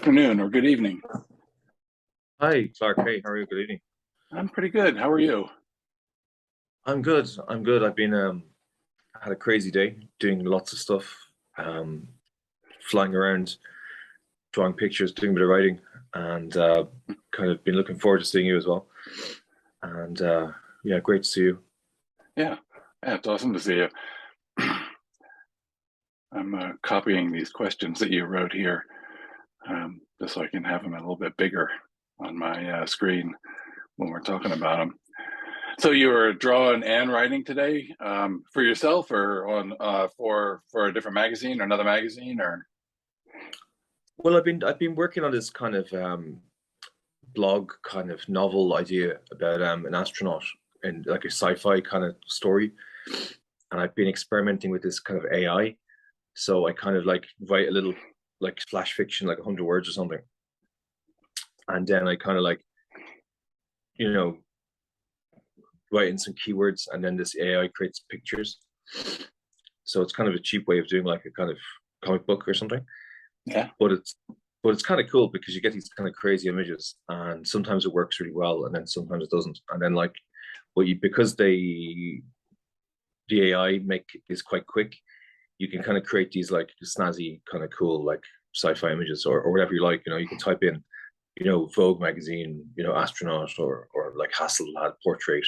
afternoon or good evening. Hi, Clark. Hey, how are you? Good evening. I'm pretty good. How are you? I'm good. I'm good. I've been had a crazy day doing lots of stuff, um, flying around, drawing pictures, doing a bit of writing, and kind of been looking forward to seeing you as well. And yeah, great to see you. Yeah, yeah, it's awesome to see you. I'm copying these questions that you wrote here, just so I can have them a little bit bigger on my screen when we're talking about them. So you were drawing and writing today for yourself, or on for a different magazine or another magazine, or Well, I've been working on this kind of blog kind of novel idea about an astronaut and like a sci-fi kind of story, and I've been experimenting with this kind of AI. So I kind of like write a little like flash fiction, like 100 words or something, and then I kind of like you know write in some keywords, and then this AI creates pictures. So it's kind of a cheap way of doing like a kind of comic book or something. yeah, But it's kind of cool because you get these kind of crazy images, and sometimes it works really well, and then sometimes it doesn't. And then like, well, you because the AI make is quite quick, you can kind of create these like snazzy, kind of cool like sci-fi images or whatever you like. You can type in, Vogue magazine, astronaut or like Hasselblad portrait,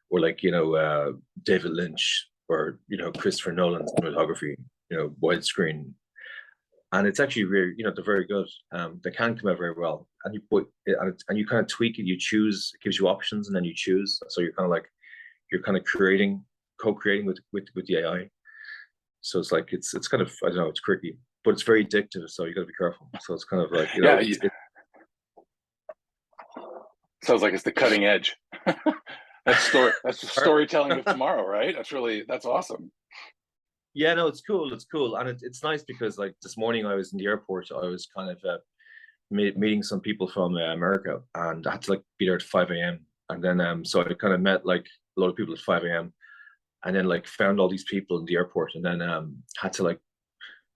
or like David Lynch or Christopher Nolan's cinematography, widescreen, and it's actually really, they're very good. They can come out very well, and you kind of tweak it. You choose, it gives you options, and then you choose. So you're kind of co-creating with the AI. So it's like it's kind of, I don't know, it's tricky, but it's very addictive. So you got to be careful. So it's kind of like yeah. Sounds like it's the cutting edge. That's story. That's the storytelling of tomorrow, right? That's awesome. yeah, no, it's cool. It's cool, and it's nice because like this morning I was in the airport. I was kind of meeting some people from America, and I had to like be there at 5 a.m. And then so I kind of met like a lot of people at 5 a.m. and then like found all these people in the airport, and then had to like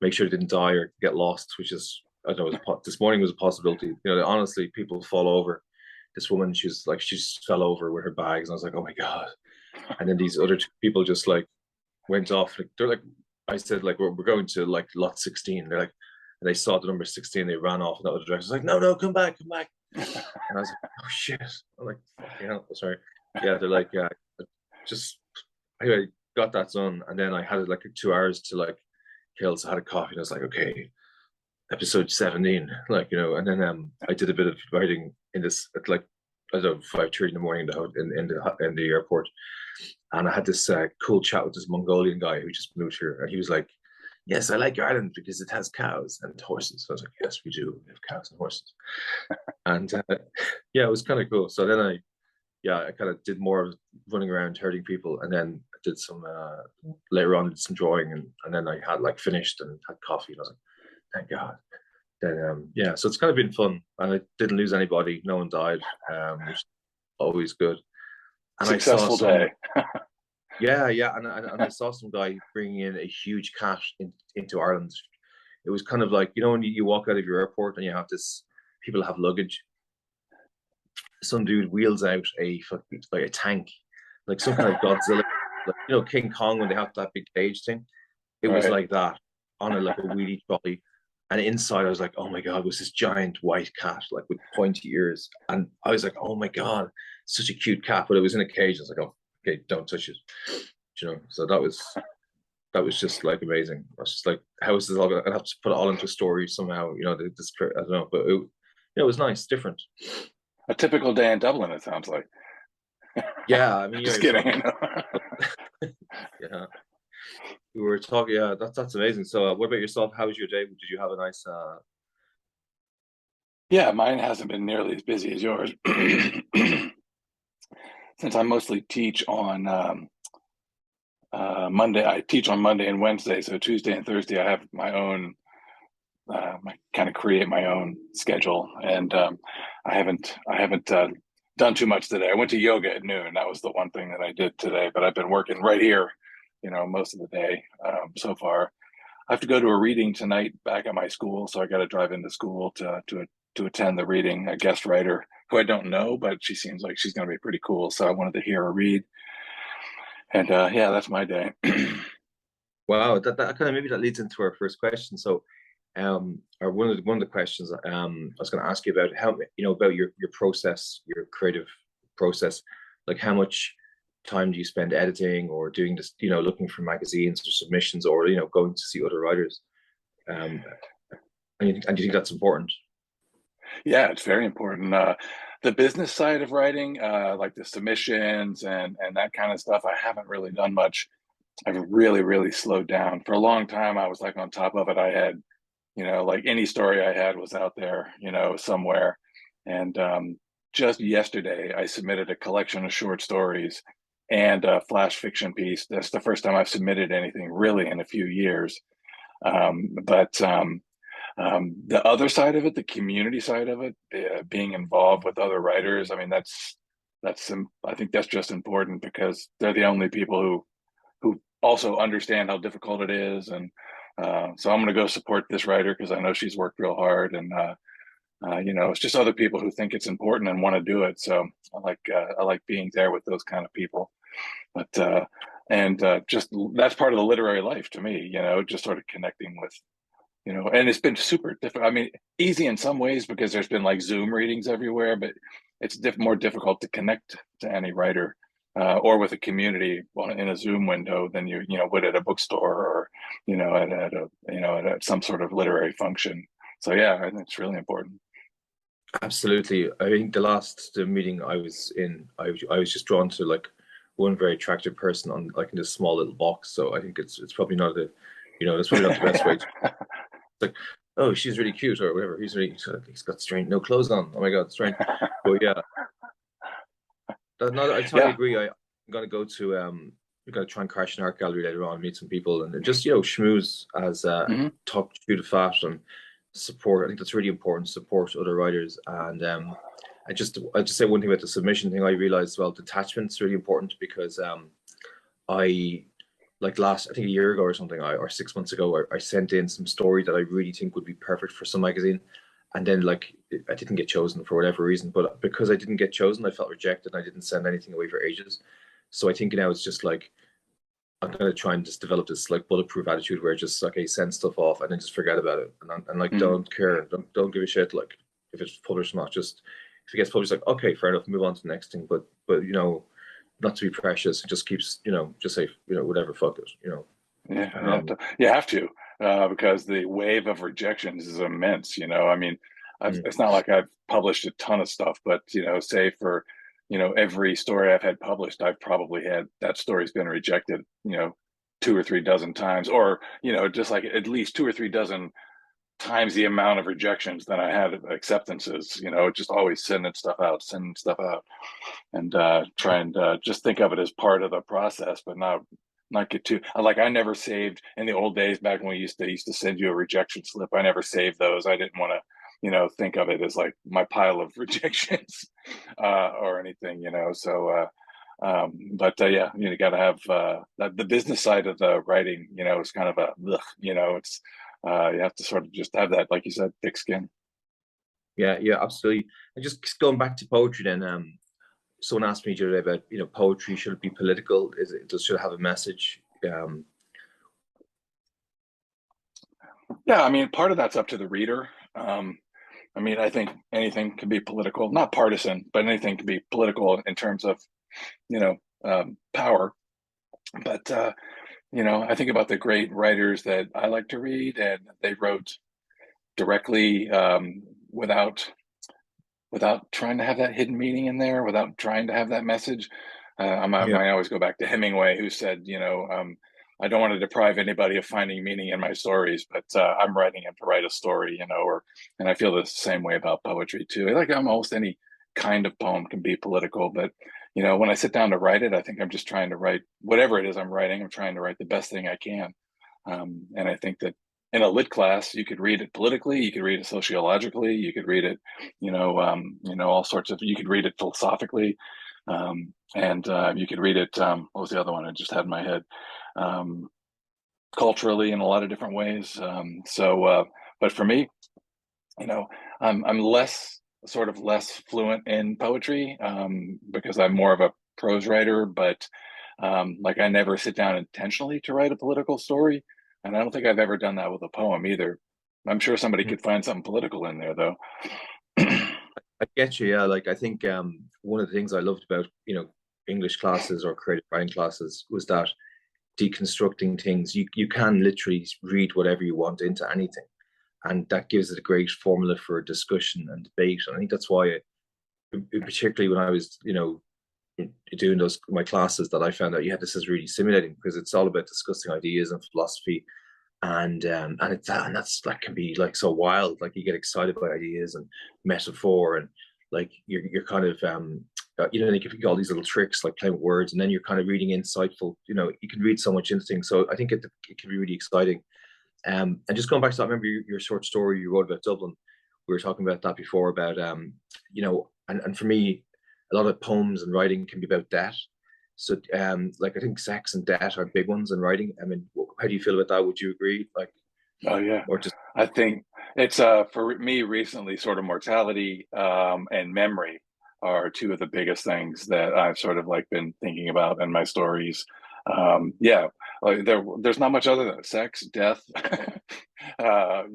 make sure they didn't die or get lost, which is, I don't know, this morning was a possibility. Honestly, people fall over. This woman, she just fell over with her bags, and I was like, oh my god. And then these other two people just like went off. Like they're like, I said like we're going to like lot 16. They're like, and they saw the number 16. They ran off in that other direction. I was like, no, no, come back, come back. And I was like, oh shit. I'm like, fucking hell, sorry. Yeah, they're like, yeah, just anyway, got that done, and then I had like 2 hours to like kill. So I had a coffee, and I was like, okay, episode 17, like and then I did a bit of writing in this at like, I don't know, 5:30 in the morning in the airport, and I had this cool chat with this Mongolian guy who just moved here, and he was like, yes, I like Ireland because it has cows and horses. So I was like, yes, we do, we have cows and horses. And yeah, it was kind of cool. So then I kind of did more of running around herding people, and then I did some later on, did some drawing, and then I had like finished and had coffee, and I was like, thank God. Then yeah, so it's kind of been fun, and I didn't lose anybody. No one died, which is always good. And I saw Successful some, day. yeah, yeah, and I saw some guy bringing in a huge cat into Ireland. It was kind of like, when you walk out of your airport and you have this, people have luggage. Some dude wheels out a fucking like a tank, like some kind of Godzilla, like King Kong when they have that big cage thing. It was Right. like that on a like a wheelie trolley, and inside I was like, oh my god, it was this giant white cat like with pointy ears, and I was like, oh my god, such a cute cat, but it was in a cage. I was like, oh, okay, don't touch it, So that was just like amazing. I was just like, how is this all? I'd have to put it all into a story somehow, this, I don't know, but it was nice, different. A typical day in Dublin, it sounds like. Yeah, I mean, Just yourself. kidding. Yeah, we were talking. Yeah, that's amazing. So, what about yourself? How was your day? Did you have a nice? Yeah, mine hasn't been nearly as busy as yours. Since I mostly teach on Monday, I teach on Monday and Wednesday. So Tuesday and Thursday, I have my own, I kind of create my own schedule, and I haven't done too much today. I went to yoga at noon. That was the one thing that I did today. But I've been working right here, most of the day so far. I have to go to a reading tonight back at my school, so I got to drive into school to attend the reading. A guest writer who I don't know, but she seems like she's going to be pretty cool. So I wanted to hear her read, and yeah, that's my day. Wow, that kind of maybe that leads into our first question. So, or one of the questions I was going to ask you about how about your process, your creative process, like how much time do you spend editing or doing this, looking for magazines or submissions or going to see other writers, um, and do you think that's important? Yeah, it's very important. The business side of writing, like the submissions and that kind of stuff, I haven't really done much. I've really slowed down. For a long time, I was like on top of it. I had, like any story I had was out there, somewhere. And just yesterday, I submitted a collection of short stories and a flash fiction piece. That's the first time I've submitted anything really in a few years. But the other side of it, the community side of it, being involved with other writers, I mean, I think that's just important because they're the only people who also understand how difficult it is. And so I'm going to go support this writer because I know she's worked real hard, and it's just other people who think it's important and want to do it. So I like being there with those kind of people. But and just that's part of the literary life to me. Just sort of connecting with and it's been super difficult. I mean, easy in some ways because there's been like Zoom readings everywhere, but it's more difficult to connect to any writer or with a community in a Zoom window than you would at a bookstore or at some sort of literary function. So yeah, I think it's really important. Absolutely. I think the meeting I was in, I was just drawn to like one very attractive person on like in this small little box. So I think it's probably not that's probably not the best way to like, oh, she's really cute or whatever. He's got strange, no clothes on. Oh my God, strange. But yeah, I totally Yeah. agree. I'm gonna go to we're gonna try and crash an art gallery later on, meet some people, and just schmooze as Hmm. talk through the fat and support. I think that's really important. Support other writers, and I just say one thing about the submission thing. I realized detachment's really important because I like last I think a year ago or something or 6 months ago I sent in some story that I really think would be perfect for some magazine, and then like I didn't get chosen for whatever reason, but because I didn't get chosen I felt rejected and I didn't send anything away for ages. So I think now it's just like I'm gonna try and just develop this like bulletproof attitude where just okay send stuff off and then just forget about it and like Hmm. don't care, don't give a shit like if it's published or not. Just if it gets published, like okay fair enough, move on to the next thing, but not to be precious. It just keeps, just say, whatever, fuck it, Yeah, Um, you have to because the wave of rejections is immense. I mean, mm, it's not like I've published a ton of stuff, but say for every story I've had published, I've probably had that story's been rejected, 2 or 3 dozen times, or just like at least 2 or 3 dozen times the amount of rejections than I had acceptances. Just always sending stuff out, and try and just think of it as part of the process, but not get too like I never saved in the old days back when we used to send you a rejection slip. I never saved those. I didn't want to think of it as like my pile of rejections or anything. But yeah, you got to have the business side of the writing. Is kind of a ugh, it's you have to sort of just have that, like you said, thick skin. yeah, yeah, absolutely. And just going back to poetry, then, someone asked me the other day about, poetry should it be political? Should it have a message? Um, Yeah, I mean, part of that's up to the reader. I mean, I think anything can be political, not partisan, but anything can be political in terms of, you know, power. But, I think about the great writers that I like to read, and they wrote directly without trying to have that hidden meaning in there, without trying to have that message. yeah, I always go back to Hemingway, who said, I don't want to deprive anybody of finding meaning in my stories, but I'm writing it to write a story, and I feel the same way about poetry too. Like almost any kind of poem can be political, but when I sit down to write it, I think I'm just trying to write whatever it is I'm writing. I'm trying to write the best thing I can, and I think that in a lit class, you could read it politically, you could read it sociologically, you could read it, all sorts of. You could read it philosophically, and you could read it. What was the other one I just had in my head? Um, culturally in a lot of different ways. But for me, you know, I'm less sort of less fluent in poetry because I'm more of a prose writer. But like I never sit down intentionally to write a political story, and I don't think I've ever done that with a poem either. I'm sure somebody could find something political in there, though. I get you, yeah. Like I think one of the things I loved about, English classes or creative writing classes was that deconstructing things, you can literally read whatever you want into anything. And that gives it a great formula for discussion and debate. And I think that's why, particularly when I was, doing those my classes, that I found out, yeah, this is really stimulating because it's all about discussing ideas and philosophy, and that's that can be like so wild. Like you get excited by ideas and metaphor, and like you're kind of you can all these little tricks like playing with words, and then you're kind of reading insightful. You can read so much into things. So I think it can be really exciting. And just going back to that, I remember your short story you wrote about Dublin. We were talking about that before about and for me, a lot of poems and writing can be about death. So like I think sex and death are big ones in writing. I mean, how do you feel about that? Would you agree? Like, Oh yeah, or just I think it's for me recently, sort of mortality and memory are two of the biggest things that I've sort of like been thinking about in my stories. Yeah, like there's not much other than sex, death, and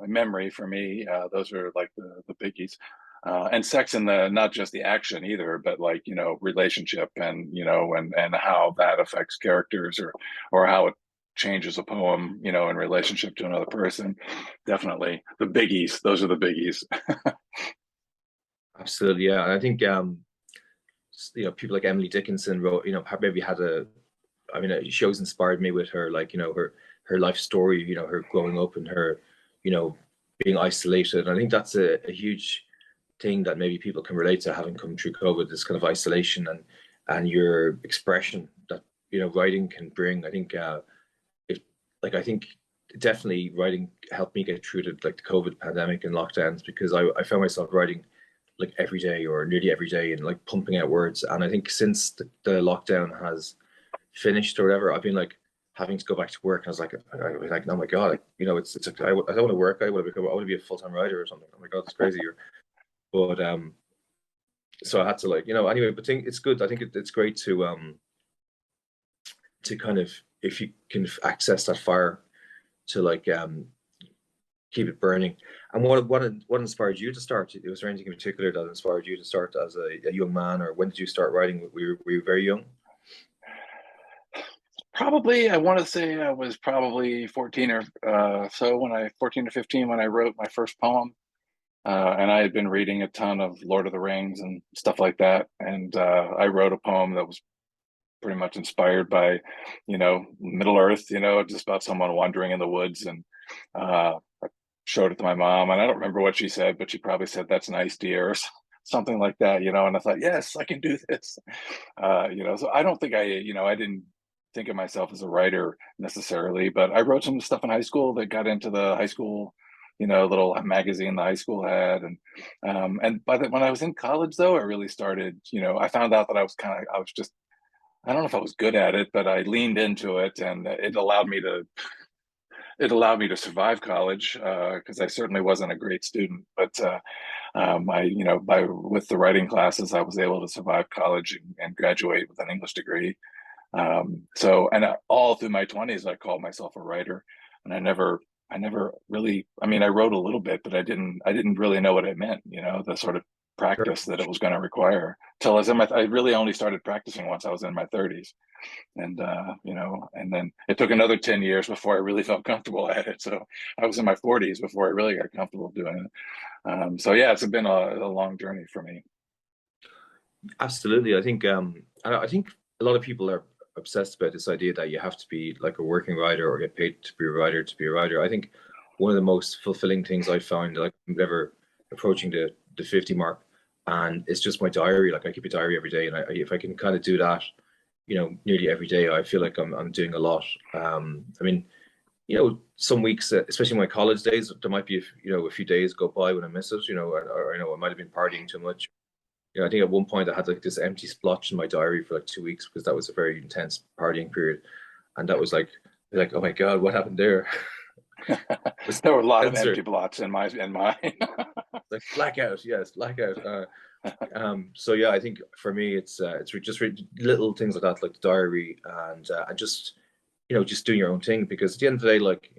memory for me. Those are like the biggies. And sex in the not just the action either, but like relationship and how that affects characters or how it changes a poem, in relationship to another person. Definitely the biggies. Those are the biggies. absolutely, yeah. And I think people like Emily Dickinson wrote, maybe had a, I mean, she always inspired me with her, like, her life story, her growing up and her, you know, being isolated. And I think that's a huge thing that maybe people can relate to, having come through COVID, this kind of isolation and your expression that, writing can bring. I think if like I think definitely writing helped me get through like the COVID pandemic and lockdowns, because I found myself writing like every day or nearly every day and like pumping out words. And I think since the lockdown has finished or whatever, I've been like having to go back to work. And I was like, oh my god, like, it's like, I don't want to work. I want to be a full time writer or something. Oh my god, it's crazy. But so I had to, like, anyway. But think it's good. I think it's great to kind of, if you can access that fire, to like keep it burning. And what inspired you to start? Was there anything in particular that inspired you to start as a young man, or when did you start writing? Were you very young? Probably, I want to say I was probably 14 or 14 or 15 when I wrote my first poem. And I had been reading a ton of Lord of the Rings and stuff like that. And I wrote a poem that was pretty much inspired by, Middle Earth, just about someone wandering in the woods. And I showed it to my mom, and I don't remember what she said, but she probably said, "That's nice, dear," or something like that, And I thought, yes, I can do this. So I don't think I didn't think of myself as a writer necessarily, but I wrote some stuff in high school that got into the high school, little magazine the high school had, and when I was in college, though, I really started. I found out that I was just, I don't know if I was good at it, but I leaned into it, and it allowed me to survive college because I certainly wasn't a great student, but with the writing classes, I was able to survive college and graduate with an English degree. All through my 20s, I called myself a writer, and I never really. I mean, I wrote a little bit, but I didn't really know what it meant. The sort of Sure. practice that it was going to require. Till I really only started practicing once I was in my 30s, and then it took another 10 years before I really felt comfortable at it. So I was in my 40s before I really got comfortable doing it. So yeah, it's been a long journey for me. Absolutely. I think a lot of people are obsessed about this idea that you have to be like a working writer or get paid to be a writer to be a writer. I think one of the most fulfilling things I found, like I'm ever approaching the 50 mark, and it's just my diary. Like I keep a diary every day, and if I can kind of do that, nearly every day, I feel like I'm doing a lot. I mean, some weeks, especially my college days, there might be a few days go by when I miss it, or I might have been partying too much. I think at one point I had like this empty splotch in my diary for like 2 weeks because that was a very intense partying period, and that was like You're like, oh my God, what happened there? Was There were a lot of censored. empty blots in mine. Like blackout, yes, blackout. So yeah, I think for me, it's just little things like that, like the diary, and just just doing your own thing. Because at the end of the day, like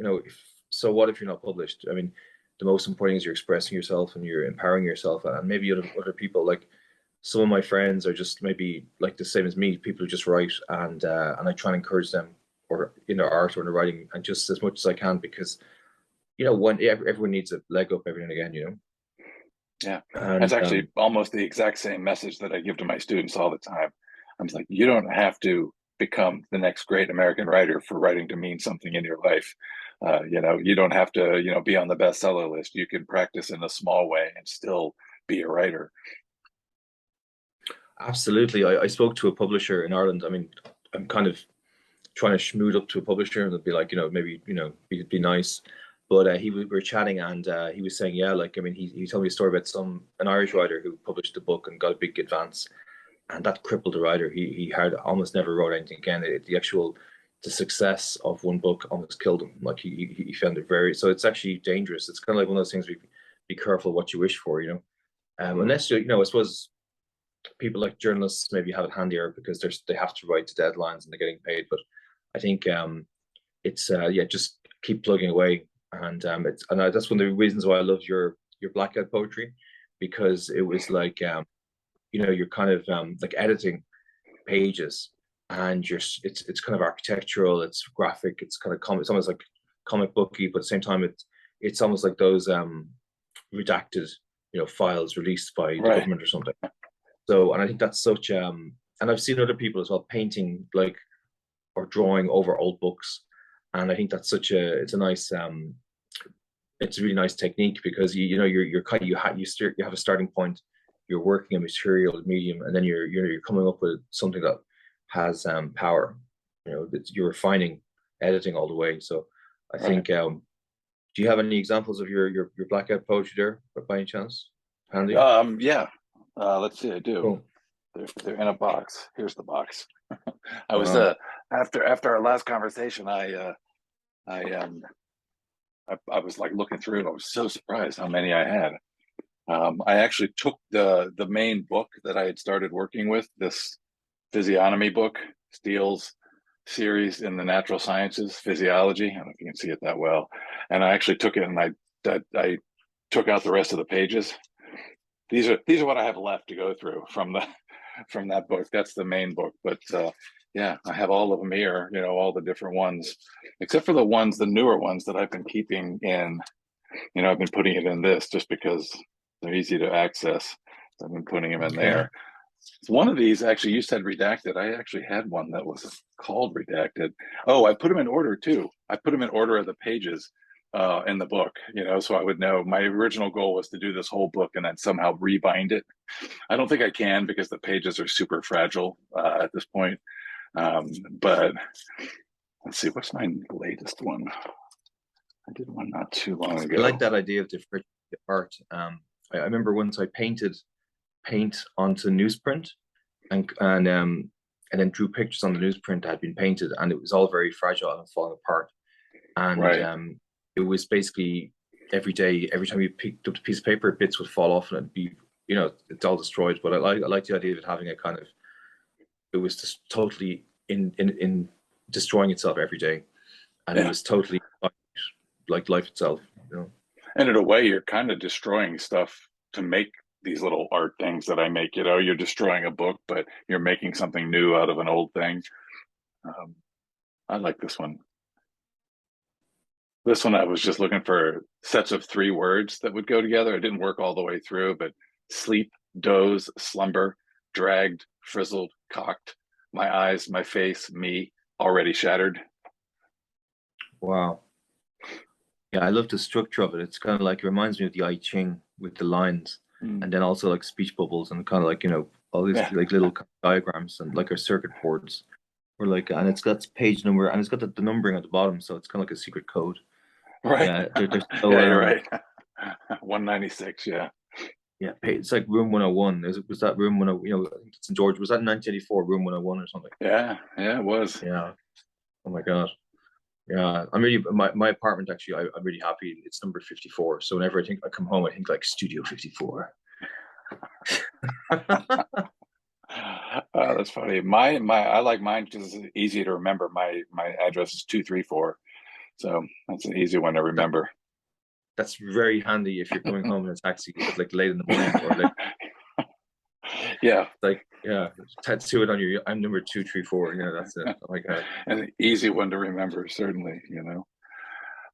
so what if you're not published? I mean, the most important thing is you're expressing yourself and you're empowering yourself, and maybe other people. Like some of my friends are just maybe like the same as me, people who just write, and I try and encourage them, or in their art or in their writing, and just as much as I can, because everyone needs a leg up every now and again, Yeah, that's and actually almost the exact same message that I give to my students all the time. I'm like, you don't have to become the next great American writer for writing to mean something in your life. You don't have to, be on the bestseller list. You can practice in a small way and still be a writer. absolutely. I spoke to a publisher in Ireland. I mean, I'm kind of trying to schmoot up to a publisher and be like, maybe, be nice. But we were chatting, and he was saying, yeah, like, I mean, he told me a story about an Irish writer who published a book and got a big advance, and that crippled the writer. He had almost never wrote anything again. The success of one book almost killed him. Like he found it very, so it's actually dangerous. It's kind of like one of those things where you be careful what you wish for, unless I suppose people like journalists maybe have it handier because they have to write to deadlines and they're getting paid. But I think it's yeah, just keep plugging away, and that's one of the reasons why I loved your blackout poetry, because it was like you're kind of like editing pages, and it's kind of architectural, it's graphic, it's kind of it's almost like comic booky, but at the same time it's almost like those redacted files released by the Right. government or something. So, and I think that's such and I've seen other people as well painting like or drawing over old books, and I think that's it's a nice it's a really nice technique, because you're kind you have a starting point, you're working a material medium, and then you're coming up with something that has power. You're refining editing all the way. So I Right. think do you have any examples of your blackout poetry there by any chance handy? Yeah. Let's see. I do. Cool. They're in a box. Here's the box. I was Wow. after our last conversation, I was like looking through it. I was so surprised how many I had. I actually took the main book that I had started working with, this physiognomy book, Steele's series in the natural sciences, physiology. I don't know if you can see it that well. And I actually took it and I took out the rest of the pages. These are what I have left to go through from that book. That's the main book, but yeah, I have all of them here. All the different ones, except for the newer ones that I've been keeping in. I've been putting it in this just because they're easy to access. So I've been putting them in Okay. there. One of these actually, you said redacted. I actually had one that was called redacted. Oh, I put them in order too. I put them in order of the pages in the book, so I would know. My original goal was to do this whole book and then somehow rebind it. I don't think I can because the pages are super fragile at this point. But let's see, what's my latest one? I did one not too long I like ago. that idea of different art. I remember once I painted paint onto newsprint, and then drew pictures on the newsprint that had been painted, and it was all very fragile and falling apart. And Right. it was basically every day, every time you picked up a piece of paper, bits would fall off and it'd be, it's all destroyed. But I like the idea of it having a kind of, it was just totally in destroying itself every day, and it Yeah. was totally like life itself. And in a way, you're kind of destroying stuff to make these little art things that I make. You're destroying a book, but you're making something new out of an old thing. Um, I like this one. This one, I was just looking for sets of 3 words that would go together. It didn't work all the way through, but sleep, doze, slumber, dragged, frizzled, cocked, my eyes, my face, me, already shattered. Wow. Yeah, I love the structure of it. It's kind of like, it reminds me of the I Ching with the lines, Mm. and then also like speech bubbles, and kind of like, all these Yeah. like little diagrams and like our circuit boards. Or like, and it's got page number, and it's got the numbering at the bottom, so it's kind of like a secret code. Right. Yeah, they're so Yeah, you're right. 196. Yeah. yeah, it's like room 101. Was that room 10, I think it's in George. Was that in 1984, room 101 or something? Yeah. Yeah, it was. Yeah. Oh my God. Yeah, I'm really my apartment actually. I'm really happy. It's number 54. So whenever I think I come home, I think like Studio 54. That's funny. My I like mine because it's easy to remember. My address is 234, so that's an easy one to remember. That's very handy if you're coming home in a taxi at like late in the morning or like Yeah, yeah, tattoo it on your. I'm number 234. Yeah, that's it. Oh my God. an easy one to remember, certainly.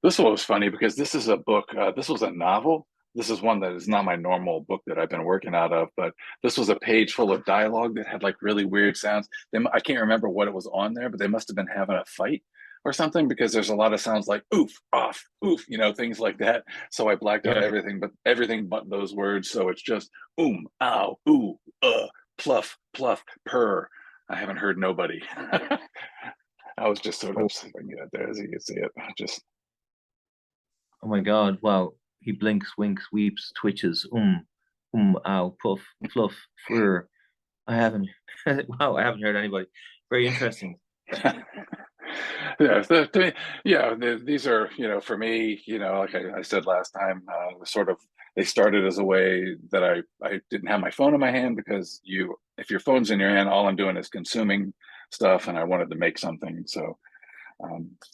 This one was funny because this is a book. This was a novel. This is one that is not my normal book that I've been working out of, but this was a page full of dialogue that had like really weird sounds. I can't remember what it was on there, but they must have been having a fight or something because there's a lot of sounds like oof, off, oof, things like that. So I blacked out Yeah. everything but those words. So it's just ow, ooh, pluff, pluff, purr. I haven't heard nobody. I was just sort Oh, of sitting it there as you can see it. Just oh my God. Wow. He blinks, winks, weeps, twitches. Ow, puff, fluff, fur. I haven't. Wow, I haven't heard anybody. Very interesting. yeah, yeah. These are, for me, like I said last time, sort of they started as a way that I didn't have my phone in my hand because if your phone's in your hand, all I'm doing is consuming stuff, and I wanted to make something. So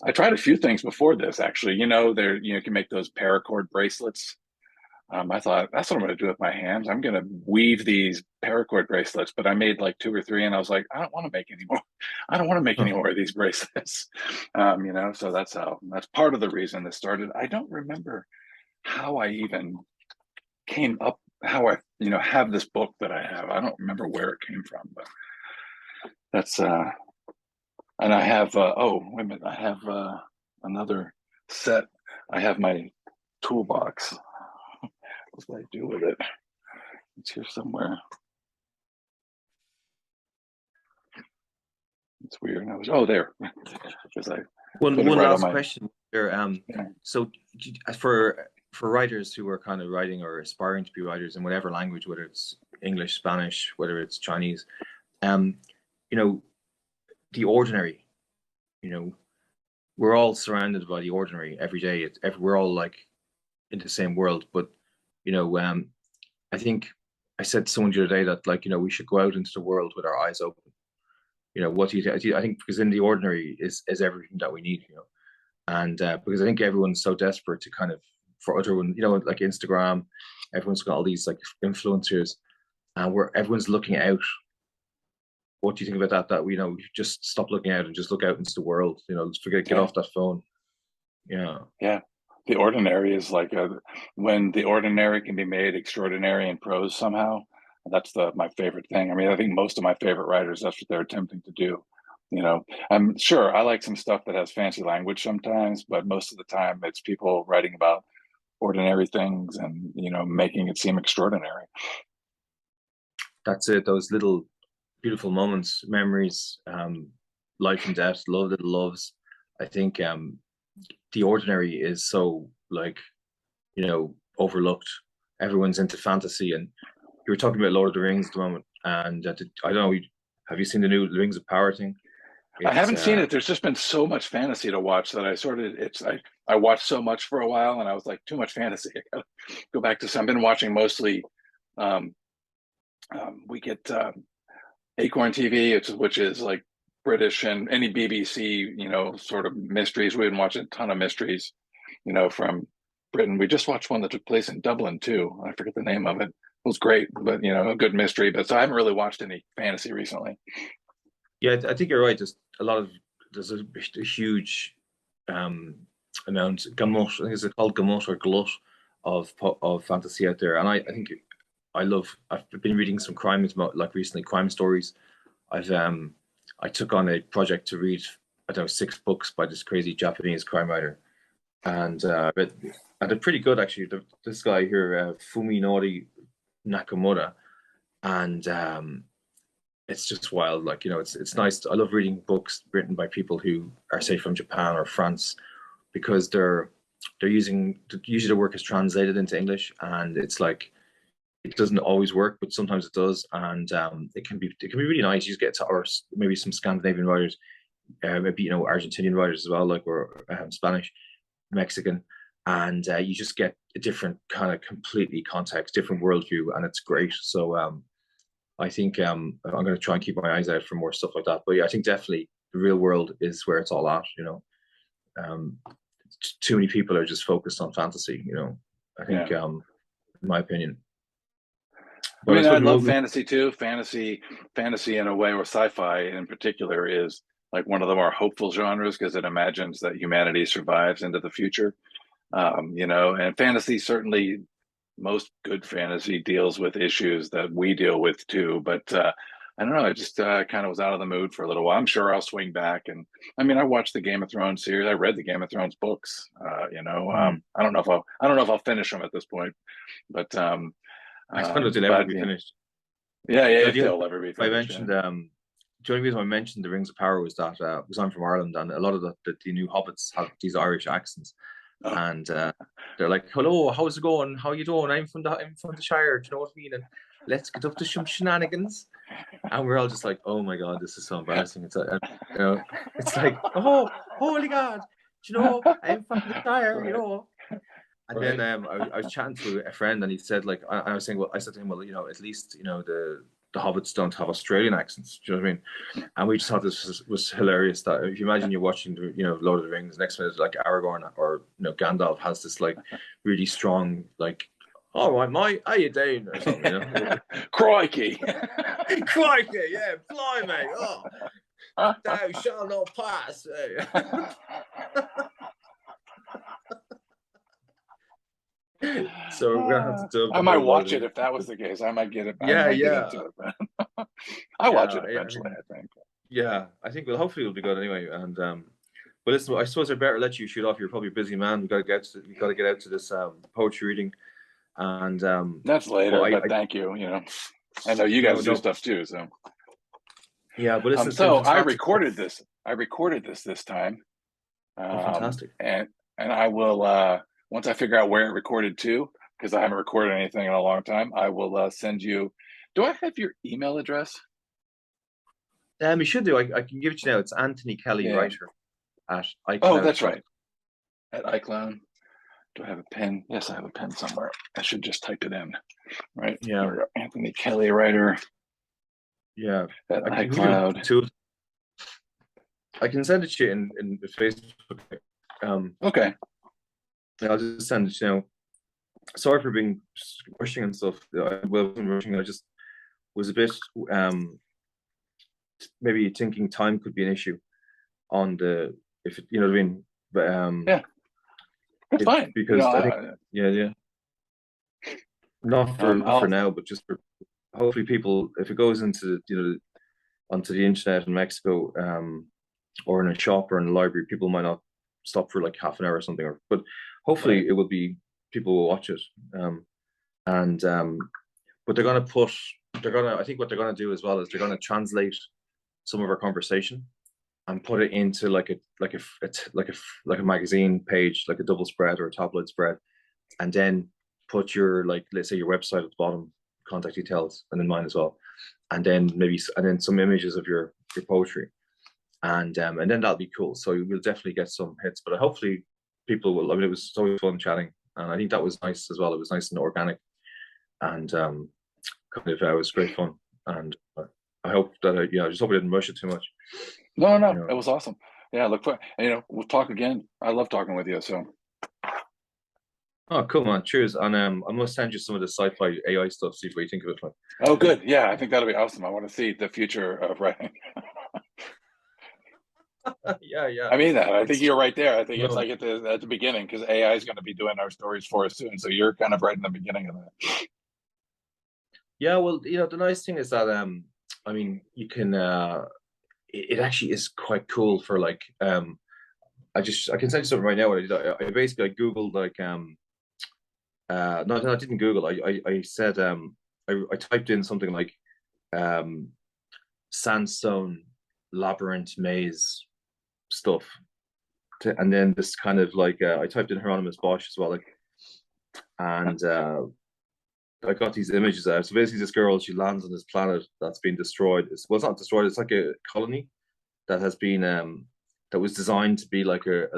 I tried a few things before this, actually. There you can make those paracord bracelets. I thought that's what I'm going to do with my hands. I'm going to weave these paracord bracelets, but I made like two or three, and I was like, I don't want to make any more. I don't want to make any Huh. more of these bracelets. So that's part of the reason this started. I don't remember how I even came up, how I, have this book that I have. I don't remember where it came from, but that's, and I have, oh, wait a minute, I have another set. I have my toolbox. What did I do with it? It's here somewhere. It's weird. There, because I put it One right on last my. question there. Yeah. So for writers who are kind of writing or aspiring to be writers in whatever language, whether it's English, Spanish, whether it's Chinese, um, you know, the ordinary, you know, we're all surrounded by the ordinary every day. We're all like in the same world, but you know, I think I said to someone the other day that like we should go out into the world with our eyes open. What do you think? I think because in the ordinary is everything that we need. And because I think everyone's so desperate to kind of for everyone, like Instagram, everyone's got all these like influencers, and where everyone's looking out. What do you think about that? That we just stop looking out and just look out into the world. Let's get Yeah. off that phone. Yeah, Yeah. The ordinary is like when the ordinary can be made extraordinary in prose somehow. That's my favorite thing. I mean, I think most of my favorite writers, that's what they're attempting to do. I'm sure I like some stuff that has fancy language sometimes, but most of the time it's people writing about ordinary things and, making it seem extraordinary. that's it. Those little beautiful moments, memories, life and death, little loves. I think the ordinary is so like overlooked. Everyone's into fantasy, and you were talking about Lord of the Rings at the moment, and I don't know. Have you seen the new Rings of Power thing? I It's haven't seen it. There's just been so much fantasy to watch that I watched so much for a while and I was like, too much fantasy. I gotta go back to some. I've been watching mostly um, we get Acorn TV, which is like British and any BBC, sort of mysteries. We've been watching a ton of mysteries, from Britain. We just watched one that took place in Dublin too. I forget the name of it. It was great, but a good mystery. But so I haven't really watched any fantasy recently. yeah, I think you're right. There's a huge um, amount gamut. I think it's called gamut or glut of fantasy out there, and I think I've been reading some crime like recently crime stories. I took on a project to read I don't know 6 books by this crazy Japanese crime writer, and they're pretty good actually. This guy here, Fuminori Nakamura, and it's just wild. Like it's nice. I love reading books written by people who are say from Japan or France because they're using usually their work is translated into English, and it's like it doesn't always work, but sometimes it does, and it can be really nice. You just get to, or maybe some Scandinavian writers, maybe Argentinian writers as well, like, or Spanish, Mexican, and you just get a different kind of completely context, different worldview, and it's great. So I think I'm going to try and keep my eyes out for more stuff like that. But yeah, I think definitely the real world is where it's all at. Um, too many people are just focused on fantasy. I think, in my opinion. I But mean, I suppose love fantasy too. Fantasy in a way, or sci-fi in particular, is like one of the more hopeful genres because it imagines that humanity survives into the future. And fantasy certainly, most good fantasy deals with issues that we deal with too. But I don't know, I just kind of was out of the mood for a little while. I'm sure I'll swing back, and I mean, I watched the Game of Thrones series. I read the Game of Thrones books. I don't know if I'll finish them at this point, but I don't know if they'll ever but be finished. yeah, No, if they'll ever be I finished. mentioned the only reason I mentioned the Rings of Power was that because I'm from Ireland, and a lot of the new hobbits have these Irish accents, and they're like, "Hello, how's it going? How you doing? I'm from the Shire. Do you know what I mean? And let's get up to some shenanigans." And we're all just like, "Oh my god, this is so embarrassing." It's like, it's like, "Oh, holy god, do you know I'm from the Shire, Right. And then I was chatting to a friend, and he said, like, I was saying, well, I said to him, well, at least the hobbits don't have Australian accents. Do you know what I mean? And we just thought this was hilarious. That if you imagine you're watching Lord of the Rings, next minute like Aragorn or Gandalf has this like really strong like, "Oh, how you doing?" or something. Crikey. Crikey, yeah, blimey, thou shalt not pass. So we're gonna have to dub I the might whole watch load it of if that was the case. I might get it. I Yeah, might get yeah, into it, but I watch it I eventually. mean, I think. yeah. I think hopefully it'll be good anyway. And but listen, I suppose I better let you shoot off. You're probably a busy man. We got to get out to this poetry reading, and That's later, but thank you. I know you guys do stuff too. So yeah, but listen, it's been so I fantastic. recorded this. This time, Oh, fantastic. and I will once I figure out where it recorded to, because I haven't recorded anything in a long time. I will send you. Do I have your email address? You should do. I can give it to you now. It's Anthony Kelly Yeah. Writer at iCloud. Oh, that's right. At iCloud. Do I have a pen? Yes, I have a pen somewhere. I should just type it in. Right. Yeah. Anthony Kelly Writer. Yeah. At iCloud. I can send it to you in Facebook. Okay. I'll just send it to you now. Sorry for being rushing and stuff. I wasn't rushing. I just was a bit maybe thinking time could be an issue on if you know what I mean. But yeah, it's fine because I think yeah. Not for now, but just for hopefully people, if it goes into onto the internet in Mexico, or in a shop or in a library, people might not stop for like half an hour or something. But hopefully it will be people will watch it. But I think what they're gonna do as well is they're gonna translate some of our conversation and put it into like a magazine page, like a double spread or a tabloid spread, and then put your let's say your website at the bottom, contact details, and then mine as well, and then some images of your poetry, and then that'll be cool. So we'll definitely get some hits, but hopefully people will. I mean, it was so fun chatting, and I think that was nice as well. It was nice and organic, and it was great fun, and I hope that I just hope I didn't rush it too much. No, it was awesome. Yeah, look for we'll talk again. I love talking with you. So. Oh, cool, man. Cheers. And I'm going to send you some of the sci-fi AI stuff, see what you think of it. Oh, good. Yeah, I think that'll be awesome. I want to see the future of writing. Yeah. I mean that. I think you're right there. I think it's like at the beginning, because AI is going to be doing our stories for us soon. So you're kind of right in the beginning of that. Yeah, well, the nice thing is that I mean, you can it actually is quite cool for like I can send you something right now. I basically Googled like no, I didn't Google. I said I typed in something like sandstone labyrinth maze stuff, and then this kind of like I typed in Hieronymus Bosch as well, like, and I got these images out. So basically, this girl, she lands on this planet that's been destroyed. It's not destroyed. It's like a colony, that has been that was designed to be like a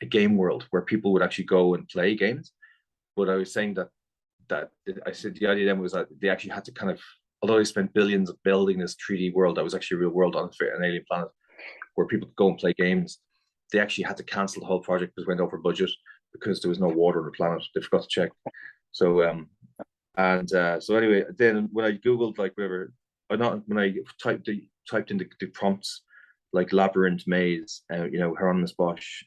game world where people would actually go and play games. But I was saying that I said the idea then was that they actually had to kind of, although they spent billions of building this 3D world that was actually a real world on an alien planet where people could go and play games, they actually had to cancel the whole project because it went over budget because there was no water on the planet. They forgot to check. So so anyway, then when I googled like whatever, or not when I typed in the prompts like labyrinth, maze, Hieronymus Bosch,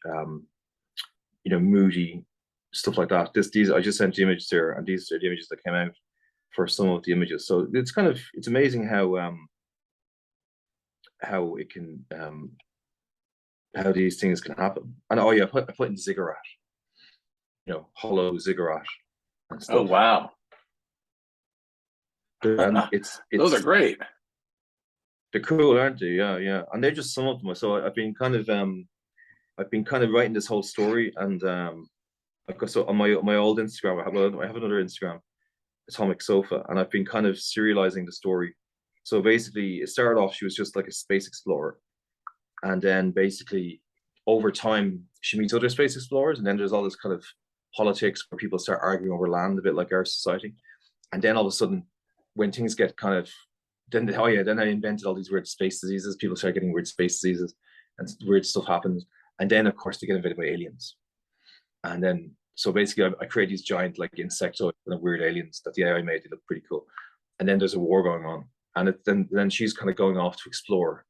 Moody, stuff like that. These I just sent the images there, and these are the images that came out for some of the images. So it's amazing how it can how these things can happen. And oh yeah, I put in ziggurat, hollow ziggurat and stuff. Oh wow. And it's those are great. They're cool, aren't they? Yeah. And they're just some of them. So I've been kind of writing this whole story, and I've got, so on my old Instagram, I have another Instagram, Atomic Sofa, and I've been kind of serializing the story. So basically, it started off, she was just like a space explorer, and then basically over time she meets other space explorers, and then there's all this kind of politics where people start arguing over land, a bit like our society. And then all of a sudden, when things get kind of then I invented all these weird space diseases. People start getting weird space diseases, and weird stuff happens. And then of course they get invaded by aliens. And then so basically I create these giant like insectoid kind of weird aliens that the AI made. They look pretty cool. And then there's a war going on, and then she's kind of going off to explore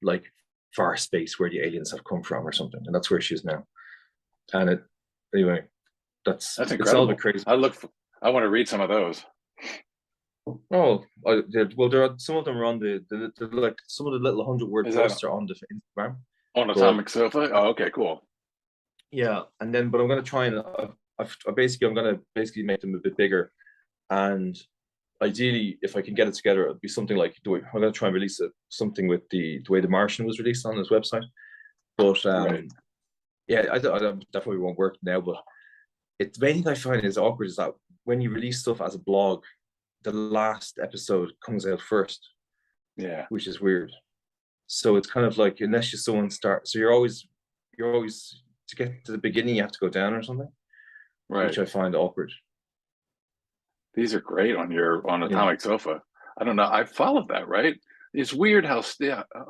like far space where the aliens have come from or something, and that's where she is now. And anyway, that's incredible. It's all a bit crazy. I want to read some of those. Oh, well, there are some of them are on the like some of the little 100-word posts are on the Instagram. On Atomic Sofa? Oh, okay, cool. Yeah, and then but I'm gonna try and I'm gonna make them a bit bigger, and ideally, if I can get it together, it'll be something like I'm gonna try and release something with the way The Martian was released on his website. But right. Yeah, I definitely won't work now. But the main thing I find is awkward is that when you release stuff as a blog, the last episode comes out first. Yeah, which is weird. So it's kind of like unless someone starts, so you're always to get to the beginning, you have to go down or something, right? Which I find awkward. These are great on Atomic Sofa. I don't know. I followed that, right? It's weird how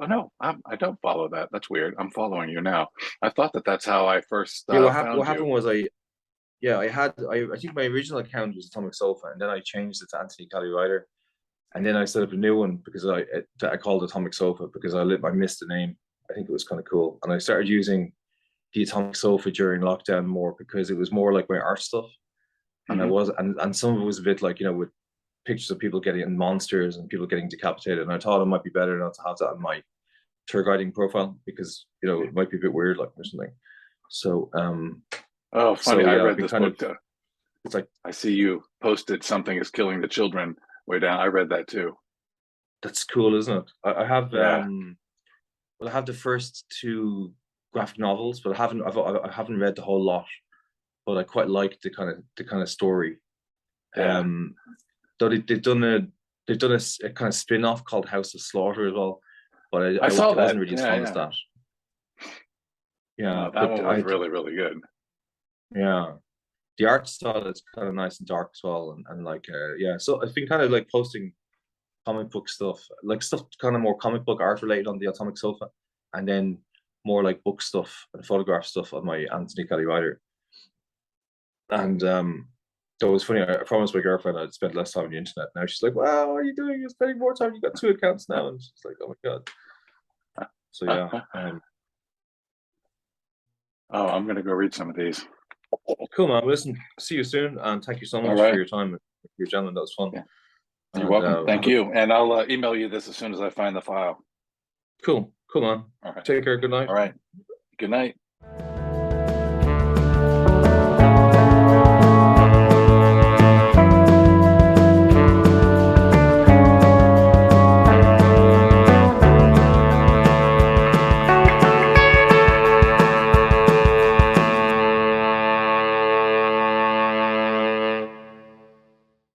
no, I don't follow that. That's weird. I'm following you now. I thought that's how I first what found happened was I think my original account was Atomic Sofa, and then I changed it to Anthony Kelly Ryder, and then I set up a new one because I called it Atomic Sofa because I missed the name. I think it was kind of cool, and I started using the Atomic Sofa during lockdown more because it was more like my art stuff, and and some of it was a bit like with pictures of people getting monsters and people getting decapitated, and I thought it might be better not to have that on my tour guiding profile because it might be a bit weird like or something. So oh, funny! I read this book. It's like I see you posted something is killing the children way down. I read that too. That's cool, isn't it? I have yeah. I have the first 2 graphic novels, but I haven't read the whole lot. But I quite like the kind of story. Yeah. Though they've done a kind of spin-off called House of Slaughter as well. But I saw that. Wasn't really as fun as that. Yeah, that one was really, really good. Yeah, the art style is kind of nice and dark as well, and like so I've been kind of like posting comic book stuff, like stuff kind of more comic book art related on the Atomic Sofa, and then more like book stuff and photograph stuff on my Anthony Kelly Ryder. And that was funny. I promised my girlfriend I'd spend less time on the internet. Now she's like, "Wow, what are you doing? You're spending more time. You got 2 accounts now." And she's like, "Oh my god." So yeah. Oh, I'm gonna go read some of these. Cool, man. Listen, see you soon, and thank you so much for your time. Your gentleman, that was fun. Yeah. You're welcome. Thank you. And I'll email you this as soon as I find the file. Cool, man. All right. Take care. Good night. All right. Good night.